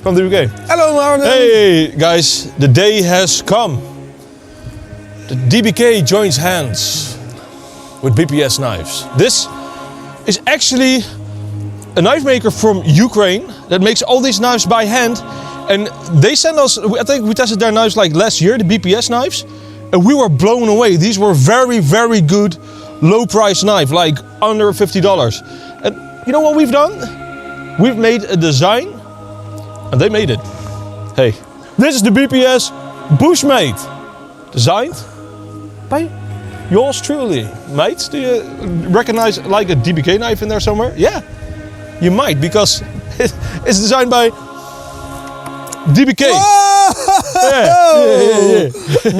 from DBK. Hello, Martin. Hey guys, the day has come. The DBK joins hands with BPS knives. This is actually a knife maker from Ukraine that makes all these knives by hand. And they sent us, I think we tested their knives like last year, the BPS knives. And we were blown away. These were very, very good, low price knife, like under $50. And you know what we've done? We've made a design and they made it. Hey, this is the BPS Bushmate. Designed by yours truly. Mate, do you recognize like a DBK knife in there somewhere? Yeah, you might, because it's designed by DBK. Yeah.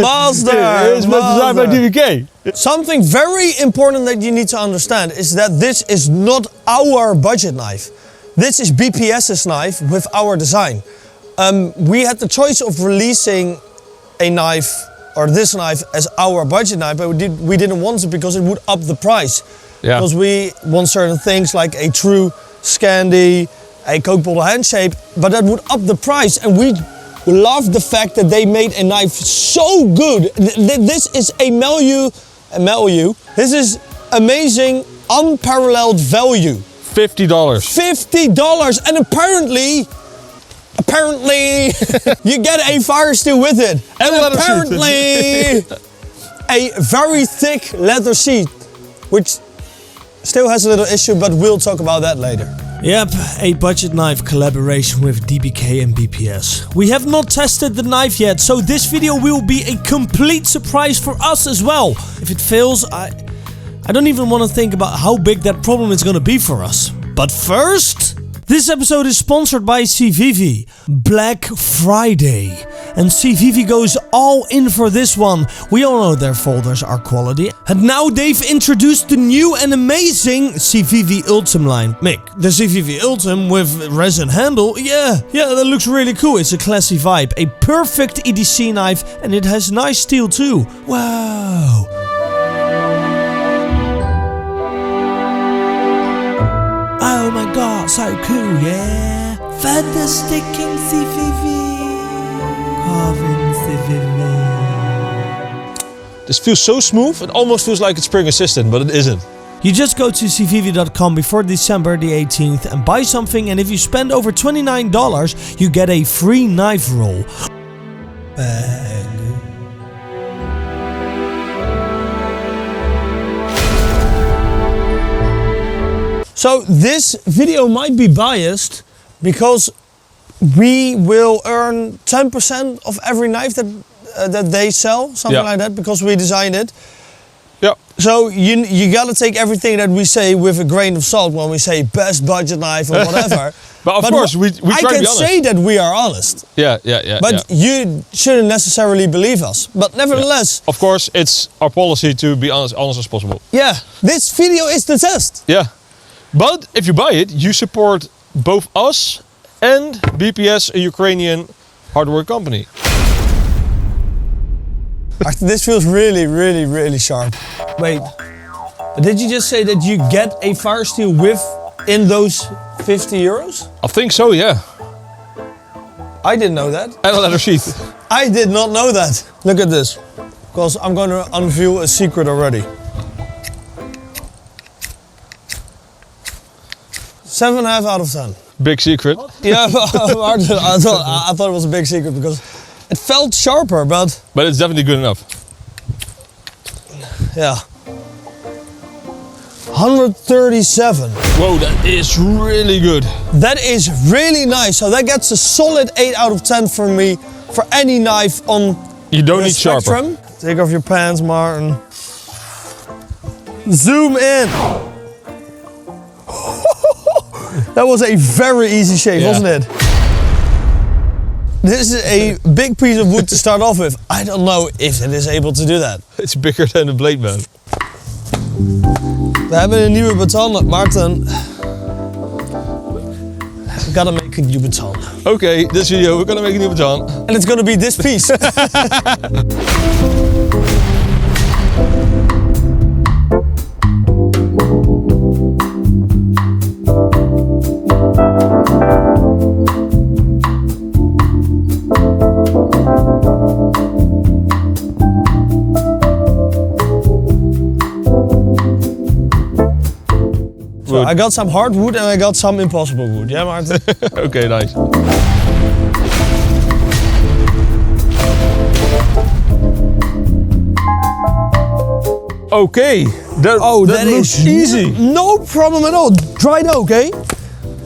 Master! It's designed by DBK. Something very important that you need to understand is that this is not our budget knife. This is BPS's knife with our design. We had the choice of releasing a knife, or this knife, as our budget knife, but we didn't want it because it would up the price. Yeah. Because we want certain things like a true Scandi, a Coke bottle hand shape, but that would up the price. And we love the fact that they made a knife so good. This is a value. This is amazing, unparalleled value. $50. $50, and apparently you get a fire steel with it. And apparently a very thick leather seat, which still has a little issue, but we'll talk about that later. Yep, a budget knife collaboration with DBK and BPS. We have not tested the knife yet, so this video will be a complete surprise for us as well. If it fails, I don't even want to think about how big that problem is going to be for us. But first, this episode is sponsored by CVV. Black Friday. And CVV goes all in for this one. We all know their folders are quality. And now they've introduced the new and amazing CVV Ultim line. Mick, the CVV Ultim with resin handle, yeah, that looks really cool. It's a classy vibe. A perfect EDC knife, and it has nice steel too. Wow. Oh my god, so cool, yeah. Fantastic CVV. This feels so smooth, it almost feels like it's spring assistant, but it isn't. You just go to cvv.com before December the 18th and buy something, and if you spend over $29, you get a free knife roll. So this video might be biased because we will earn 10% of every knife that they sell, something like that, because we designed it. Yeah. So you gotta take everything that we say with a grain of salt when we say best budget knife or whatever. But of course, we try to be honest. I can say that we are honest. Yeah. But you shouldn't necessarily believe us. But nevertheless, of course, it's our policy to be honest as possible. Yeah, this video is the test. Yeah. But if you buy it, you support both us and BPS, a Ukrainian hardware company. This feels really, really, really sharp. Wait, did you just say that you get a fire steel within those €50? I think so, yeah. I didn't know that. And a leather sheet. I did not know that. Look at this, because I'm going to unveil a secret already. 7.5 out of 10. Big secret. Yeah, I thought it was a big secret because it felt sharper, but it's definitely good enough. Yeah. 137. Whoa, that is really good. That is really nice. So that gets a solid 8 out of 10 from me for any knife on You don't the need spectrum. sharper. Take off your pants, Martin. Zoom in. That was a very easy shave, wasn't it? This is a big piece of wood to start off with. I don't know if it is able to do that. It's bigger than the blade, man. We hebben een nieuwe baton, Martin. We gotta make a new baton. Okay, this video, we're gonna make a new baton. And it's gonna be this piece. wood. I got some hard wood and I got some impossible wood. Yeah, Martin? Okay, nice. Okay, that looks is easy. No problem at all. Dried oak, eh?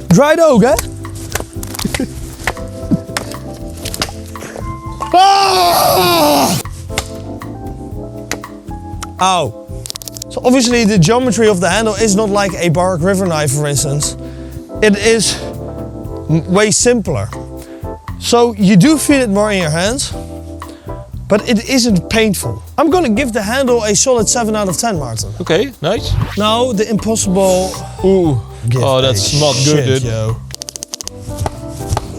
Dried oak, eh? Ah! Ow. So obviously the geometry of the handle is not like a bark river knife, for instance. It is way simpler. So you do feel it more in your hands, but it isn't painful. I'm gonna give the handle a solid 7 out of 10, Martin. Okay, nice. Now the impossible. Ooh. Give Oh, that's a not good, shit, dude. yo.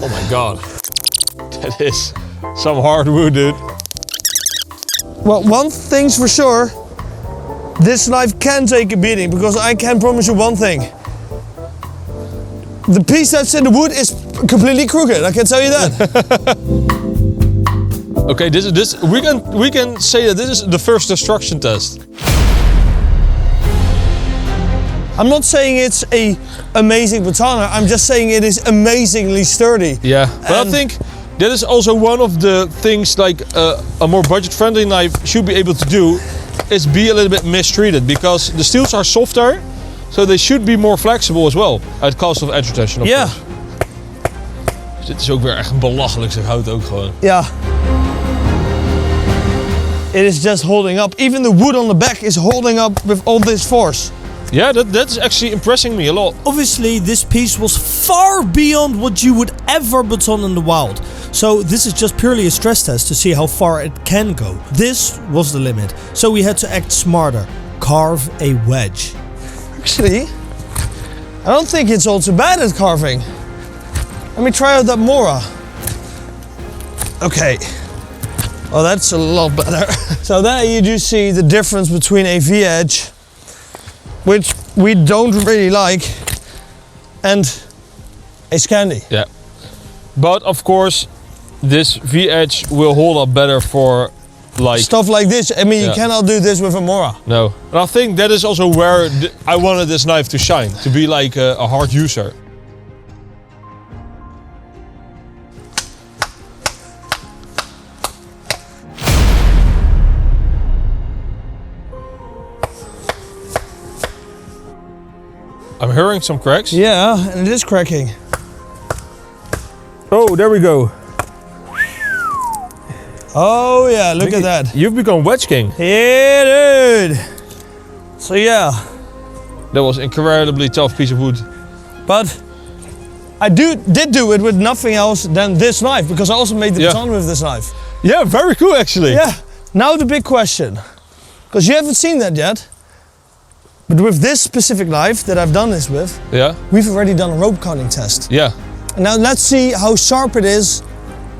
Oh my god. That is some hard wood, dude. Well, one thing's for sure. This knife can take a beating, because I can promise you one thing. The piece that's in the wood is completely crooked, I can tell you that. Okay, we can say that this is the first destruction test. I'm not saying it's a amazing katana, I'm just saying it is amazingly sturdy. Yeah, but I think that is also one of the things like a more budget-friendly knife should be able to do, is be a little bit mistreated, because the steels are softer, so they should be more flexible as well, at cost of edge retention, of course. Dus dit is ook weer echt belachelijk, zeg, hout ook gewoon. Yeah. It is just holding up. Even the wood on the back is holding up with all this force. Yeah, that is actually impressing me a lot. Obviously, this piece was far beyond what you would ever baton in the wild. So this is just purely a stress test to see how far it can go. This was the limit. So we had to act smarter. Carve a wedge. Actually, I don't think it's all too bad at carving. Let me try out that Mora. Okay. Oh, that's a lot better. So there you do see the difference between a V-edge, which we don't really like, and a Scandi. Yeah. But of course, this V-edge will hold up better for like... Stuff like this. I mean, you cannot do this with a Mora. No. And I think that is also where I wanted this knife to shine, to be like a hard user. I'm hearing some cracks. Yeah, and it is cracking. Oh, there we go. Oh yeah, look at that. You've become Wedge King. Yeah, dude. So yeah. That was an incredibly tough piece of wood. But I did do it with nothing else than this knife, because I also made the baton with this knife. Yeah, very cool actually. Yeah. Now the big question, because you haven't seen that yet. But with this specific knife that I've done this with, we've already done a rope cutting test. Yeah. And now let's see how sharp it is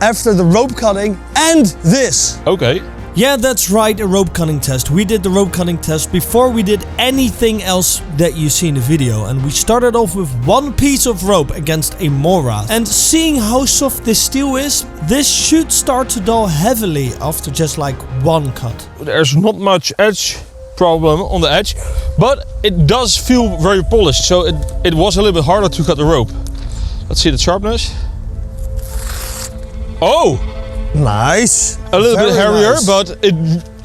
after the rope cutting and this. Okay. Yeah, that's right, a rope cutting test. We did the rope cutting test before we did anything else that you see in the video. And we started off with one piece of rope against a Mora. And seeing how soft this steel is, this should start to dull heavily after just like one cut. There's not much edge problem on the edge, but it does feel very polished, so it was a little bit harder to cut the rope. Let's see the sharpness. Oh! Nice. A little bit hairier, nice. but it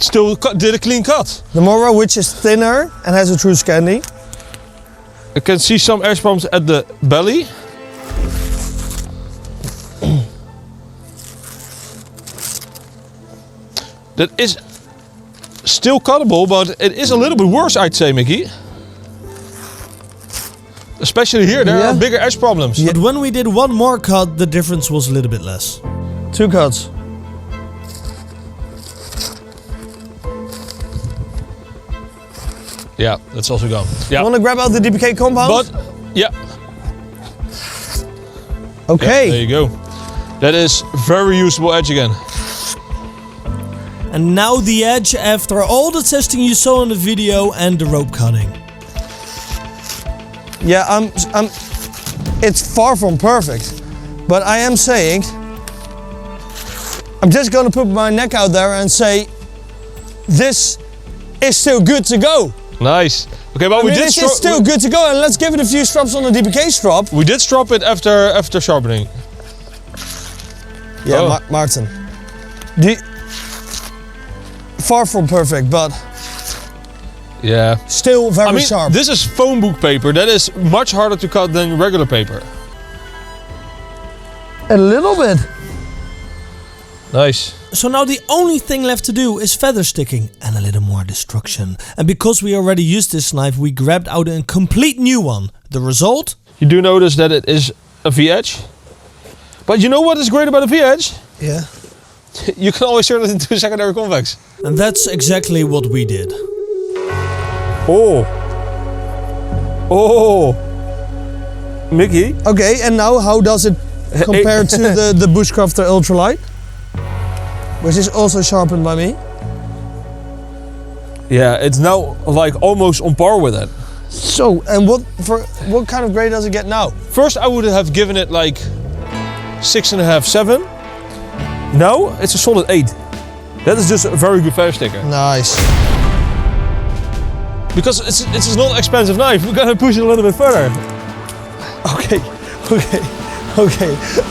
still did a clean cut. The Mora, which is thinner and has a true Scandi. I can see some edge problems at the belly. That is still cuttable, but it is a little bit worse, I'd say, Mikkie. Especially here, there are bigger edge problems. But when we did one more cut, the difference was a little bit less. 2 cuts. Yeah, that's also gone. Yeah. You want to grab out the DBK compound? But, yeah. Okay. Yeah, there you go. That is very usable edge again. And now the edge after all the testing you saw in the video and the rope cutting. Yeah, it's far from perfect, but I am saying, I'm just gonna put my neck out there and say, this is still good to go. Nice. Okay, but it's still good to go, and let's give it a few strops on the DBK strop. We did strop it after sharpening. Yeah, Oh. Martin. Far from perfect, but Yeah. still very sharp. This is phone book paper. That is much harder to cut than regular paper. A little bit. Nice. So now the only thing left to do is feather sticking and a little more destruction. And because we already used this knife, we grabbed out a complete new one. The result? You do notice that it is a V-edge. But you know what is great about a V-edge? Yeah. You can always turn it into a secondary convex. And that's exactly what we did. Oh. Oh. Mikkie? Okay, and now how does it compare to the Bushcraft Ultralight? Which is also sharpened by me. Yeah, it's now like almost on par with it. So, and what kind of grade does it get now? First I would have given it like 6.5, 7. Now it's a solid 8. That is just a very good feather sticker. Nice. Because it's not an expensive knife, we're gonna push it a little bit further. Okay.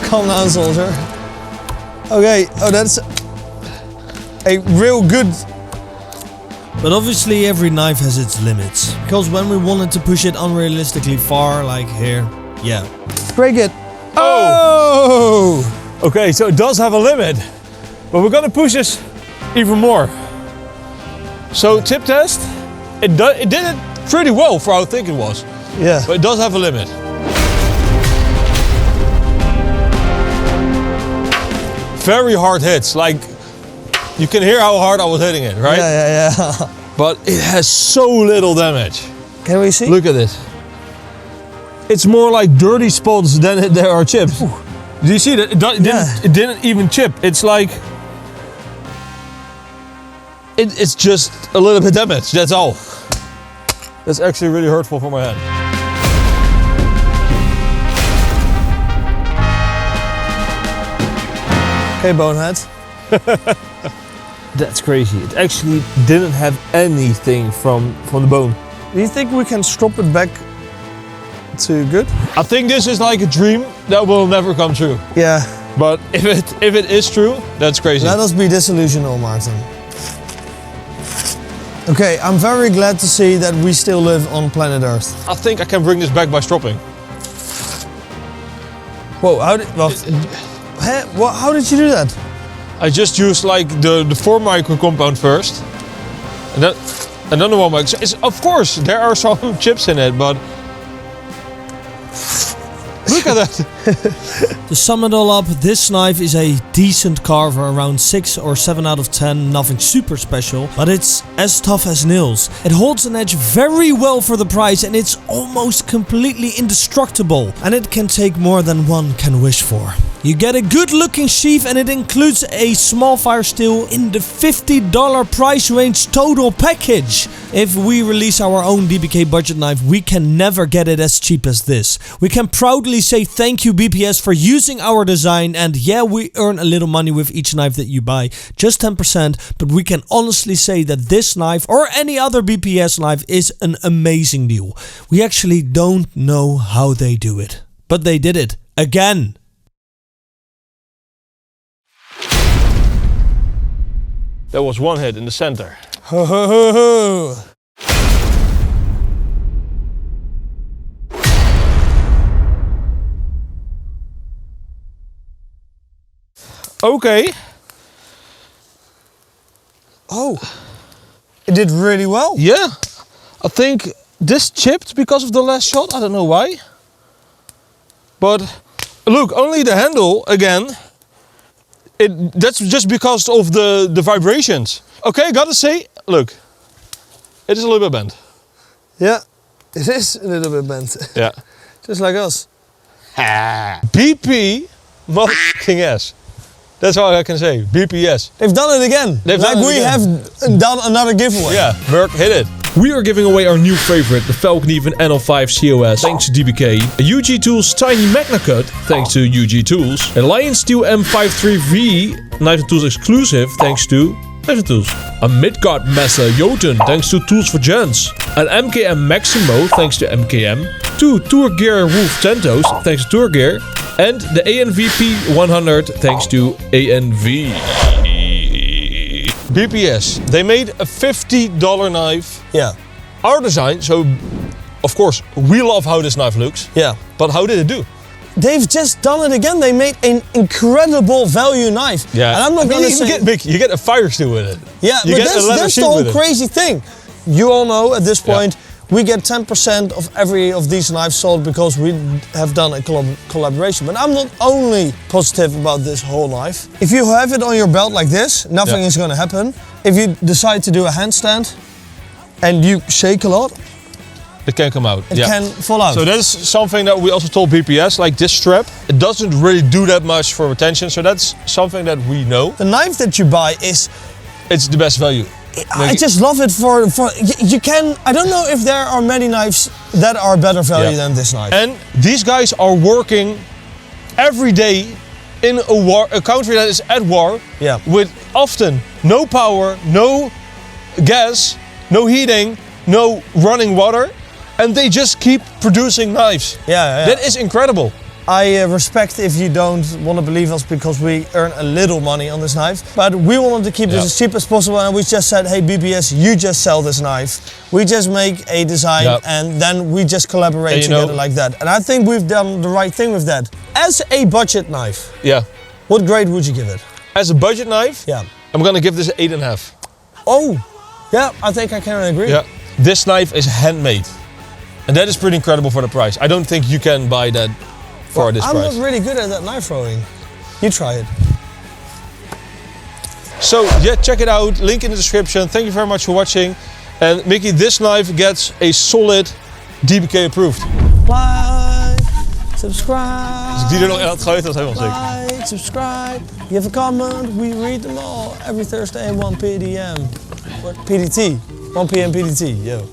Calm down, soldier. Okay, oh that's a real good... But obviously every knife has its limits. Because when we wanted to push it unrealistically far, like here, yeah. Break it. Oh! Okay, so it does have a limit. But we're gonna push this even more. So tip test, it did it pretty well for how I think it was. Yeah. But it does have a limit. Very hard hits, like you can hear how hard I was hitting it, right? Yeah. But it has so little damage. Can we see? Look at this. It's more like dirty spots than there are chips. Ooh. Do you see that? It didn't even chip. It's like it's just a little bit damaged. That's all. That's actually really hurtful for my hand. Okay, bonehead. That's crazy. It actually didn't have anything from the bone. Do you think we can strop it back to good? I think this is like a dream that will never come true. Yeah. But if it is true, that's crazy. Let us be disillusional, Martin. Okay, I'm very glad to see that we still live on planet Earth. I think I can bring this back by stropping. Whoa, how did you do that? I just used like the 4 micron compound first, and then the 1 micron. Of course, there are some chips in it, but look at that. To sum it all up, this knife is a decent carver, around 6 or 7 out of 10, nothing super special, but it's as tough as nails. It holds an edge very well for the price and it's almost completely indestructible, and it can take more than one can wish for. You get a good looking sheath and it includes a small fire steel in the $50 price range total package. If we release our own DBK budget knife, we can never get it as cheap as this. We can proudly say thank you BPS for using our design, and yeah, we earn a little money with each knife that you buy, just 10%, but we can honestly say that this knife or any other BPS knife is an amazing deal. We actually don't know how they do it, but they did it again. There was one hit in the center. Ho ho ho ho! Okay. Oh, it did really well. Yeah, I think this chipped because of the last shot. I don't know why. But look, only the handle again. That's just because of the vibrations. Okay, gotta say, look, it is a little bit bent. Yeah, it is a little bit bent. Yeah. Just like us. BP motherfucking S. That's all I can say. BPS. They've done it again. We have done another giveaway. Yeah, Burke hit it. We are giving away our new favorite, the Falcon Even NL5 COS, thanks to DBK. A UG Tools Tiny Magna Cut, thanks to UG Tools. A Lion Steel M53V Knife & Tools exclusive, thanks to Even tools. A Midgard Messer Jotun, thanks to Tools for Gents. An MKM Maximo, thanks to MKM. 2 Tour Gear Wolf Tentos, thanks to Tour Gear. And the ANVP 100, thanks to ANV. BPS, they made a $50 knife. Yeah. Our design, so of course we love how this knife looks. Yeah. But how did it do? They've just done it again. They made an incredible value knife. Yeah. And I'm not gonna say... You get a fire steel with it. Yeah, you but get a leather that's sheet the whole with it. crazy thing. You all know at this point, we get 10% of every of these knives sold because we have done a collaboration. But I'm not only positive about this whole knife. If you have it on your belt like this, nothing is gonna happen. If you decide to do a handstand and you shake a lot, it can come out. it can fall out. So that's something that we also told BPS, like this strap, it doesn't really do that much for retention. So that's something that we know. The knife that you buy is... It's the best value. I just love it for you can, I don't know if there are many knives that are better value than this knife. And these guys are working every day in a country that is at war, with often no power, no gas, no heating, no running water, and they just keep producing knives. That is incredible. I respect if you don't want to believe us because we earn a little money on this knife, but we wanted to keep this as cheap as possible, and we just said, hey BPS, you just sell this knife. We just make a design and then we just collaborate together like that. And I think we've done the right thing with that. As a budget knife, what grade would you give it? As a budget knife, I'm gonna give this an 8.5. Oh, yeah, I think I can agree. Yeah, this knife is handmade, and that is pretty incredible for the price. I don't think you can buy that for this price. I'm not really good at that knife throwing. You try it. So yeah, check it out. Link in the description. Thank you very much for watching. And Mikkie, this knife gets a solid DBK approved. Like, subscribe. Als ik die er nog in had gegooid, was helemaal zeker. Like, subscribe. You have a comment, we read them all. Every Thursday at 1 p.m. PDT. 1 p.m. PDT, yo.